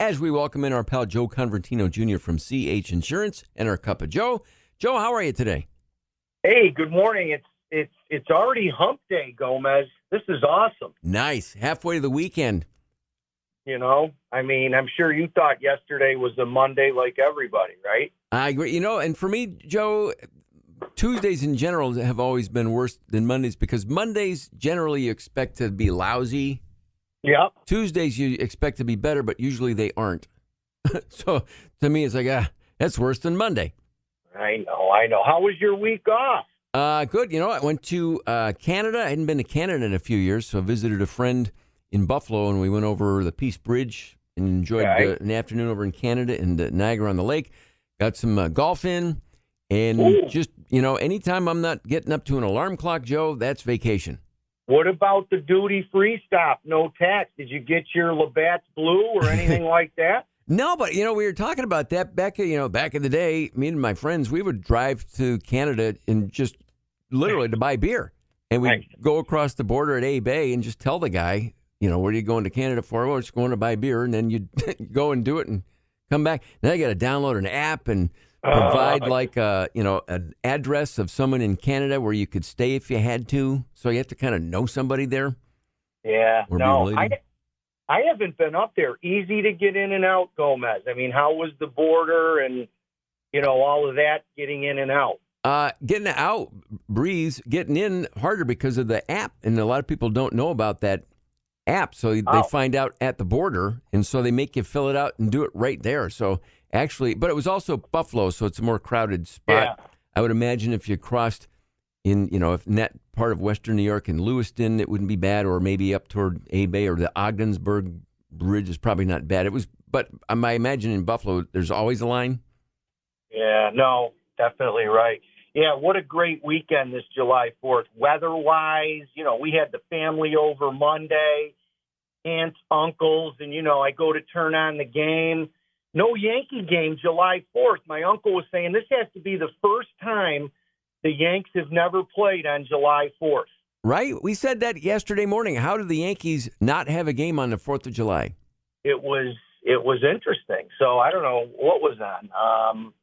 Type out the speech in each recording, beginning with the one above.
as we welcome in our pal Joe Convertino Jr. from CH Insurance and our cup of Joe. Joe, how are you today? Hey, good morning. It's already hump day, Gomez. This is awesome. Nice. Halfway to the weekend. I'm sure you thought yesterday was a Monday like everybody, right? I agree. And for me, Joe, Tuesdays in general have always been worse than Mondays because Mondays generally you expect to be lousy. Yep. Tuesdays you expect to be better, but usually they aren't. So to me, it's like, that's worse than Monday. I know. How was your week off? Good. I went to Canada. I hadn't been to Canada in a few years, so I visited a friend in Buffalo, and we went over the Peace Bridge and enjoyed an afternoon over in Canada and Niagara-on-the-Lake. Got some golf in, and just, anytime I'm not getting up to an alarm clock, Joe, that's vacation. What about the duty-free stop, no tax? Did you get your Labatt's Blue or anything like that? No, but, we were talking about that back in the day. Me and my friends, we would drive to Canada and just literally to buy beer. And we'd go across the border at A-Bay and just tell the guy, what are you going to Canada for? Well, just going to buy beer. And then you'd go and do it and come back. Then I got to download an app and provide an address of someone in Canada where you could stay if you had to. So you have to kind of know somebody there. Yeah, no, I haven't been up there. Easy to get in and out, Gomez. How was the border and, all of that getting in and out? Getting out, breeze. Getting in, harder because of the app. And a lot of people don't know about that app. So they find out at the border. And so they make you fill it out and do it right there. So actually, but it was also Buffalo, so it's a more crowded spot. Yeah. I would imagine if you crossed if in that part of Western New York in Lewiston, it wouldn't be bad, or maybe up toward A-Bay or the Ogdensburg Bridge is probably not bad. But I imagine in Buffalo, there's always a line. Yeah, no, definitely right. Yeah, what a great weekend this July 4th. Weather-wise, we had the family over Monday, aunts, uncles, and, I go to turn on the game. No Yankee game July 4th. My uncle was saying this has to be the first time the Yanks have never played on July 4th. Right? We said that yesterday morning. How did the Yankees not have a game on the 4th of July? It was interesting. So I don't know what was on.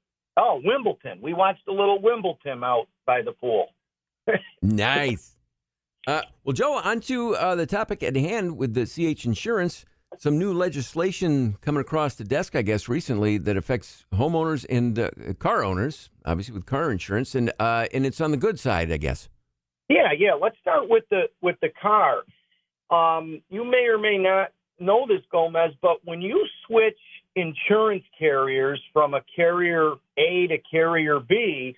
Wimbledon. We watched a little Wimbledon out by the pool. Nice. Well, Joe, on to the topic at hand with the CH Insurance. Some new legislation coming across the desk, I guess, recently that affects homeowners and car owners, obviously with car insurance, and it's on the good side, I guess. Yeah. Let's start with the car. You may or may not know this, Gomez, but when you switch insurance carriers from a carrier A to carrier B,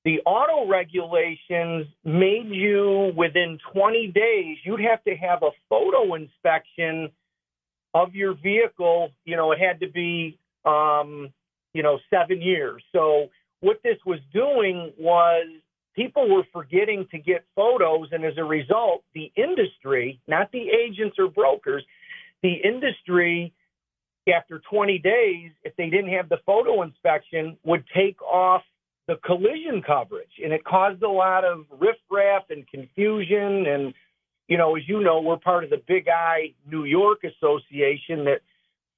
the auto regulations made you within 20 days, you'd have to have a photo inspection of your vehicle. It had to be, 7 years. So what this was doing was people were forgetting to get photos. And as a result, the industry, not the agents or brokers, the industry, after 20 days, if they didn't have the photo inspection, would take off the collision coverage. And it caused a lot of riffraff and confusion. And as you know, we're part of the Big I New York Association that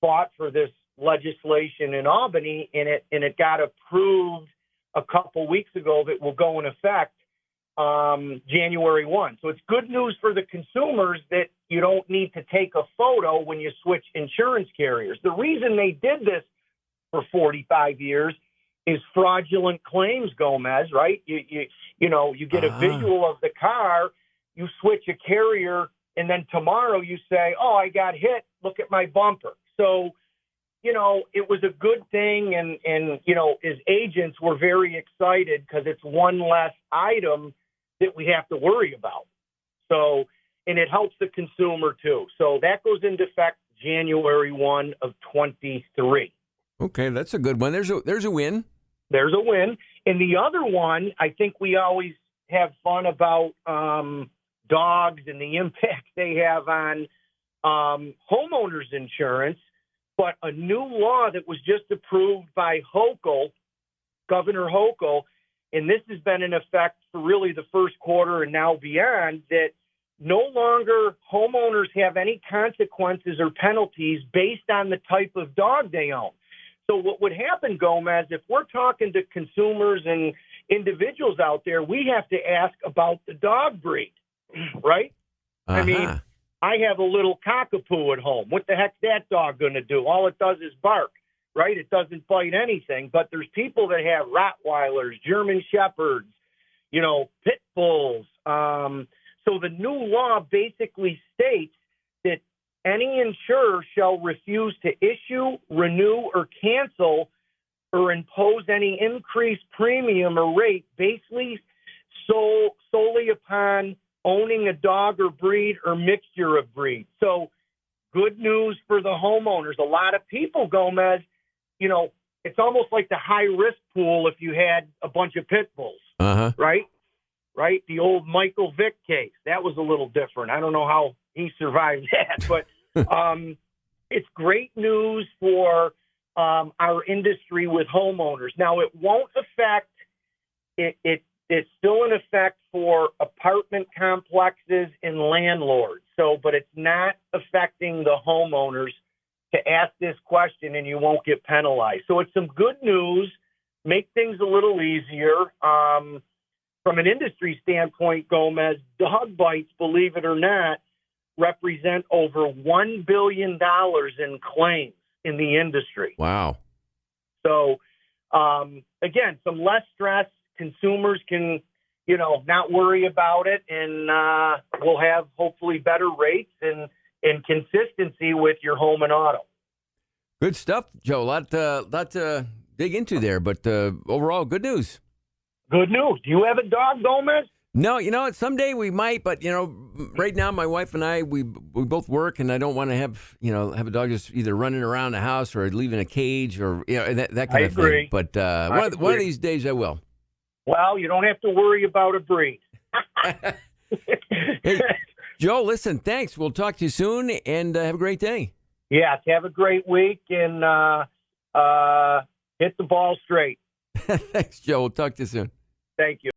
fought for this legislation in Albany, and it got approved a couple weeks ago that will go in effect January 1. So it's good news for the consumers that you don't need to take a photo when you switch insurance carriers. The reason they did this for 45 years is fraudulent claims, Gomez, right? You get a visual of the car, you switch a carrier, and then tomorrow you say, oh, I got hit, look at my bumper. So, it was a good thing, and as agents, we're very excited because it's one less item that we have to worry about. So, and it helps the consumer too. So that goes into effect January 1 of 23. Okay, that's a good one. There's a win. There's a win. And the other one, I think we always have fun about dogs and the impact they have on homeowners insurance. But a new law that was just approved by Hochul, Governor Hochul, and this has been in effect for really the first quarter and now beyond, that no longer homeowners have any consequences or penalties based on the type of dog they own. So what would happen, Gomez, if we're talking to consumers and individuals out there, we have to ask about the dog breed, right? Uh-huh. I mean, I have a little cockapoo at home. What the heck's that dog going to do? All it does is bark, right? It doesn't bite anything. But there's people that have Rottweilers, German Shepherds, pit bulls. So the new law basically states that any insurer shall refuse to issue, renew, or cancel or impose any increased premium or rate basically solely upon owning a dog or breed or mixture of breeds. So good news for the homeowners. A lot of people, Gomez, it's almost like the high-risk pool if you had a bunch of pit bulls, right? Right? The old Michael Vick case. That was a little different. I don't know how he survived that, but it's great news for our industry with homeowners. Now, it won't affect it's still in effect for apartment complexes and landlords. So, but it's not affecting the homeowners to ask this question, and you won't get penalized. So it's some good news, make things a little easier. From an industry standpoint, Gomez, dog bites, believe it or not, represent over $1 billion in claims in the industry. Wow. So, again, some less stress. Consumers can, not worry about it, and we'll have hopefully better rates and consistency with your home and auto. Good stuff, Joe. A lot to dig into there, but overall, good news. Good news. Do you have a dog, Gomez? No, someday we might, but right now my wife and I we both work, and I don't want to have a dog just either running around the house or leaving a cage or that kind of thing. But one of these days I will. Well, you don't have to worry about a breed. Hey, Joe, listen, thanks. We'll talk to you soon, and have a great day. Yes, have a great week, and hit the ball straight. Thanks, Joe. We'll talk to you soon. Thank you.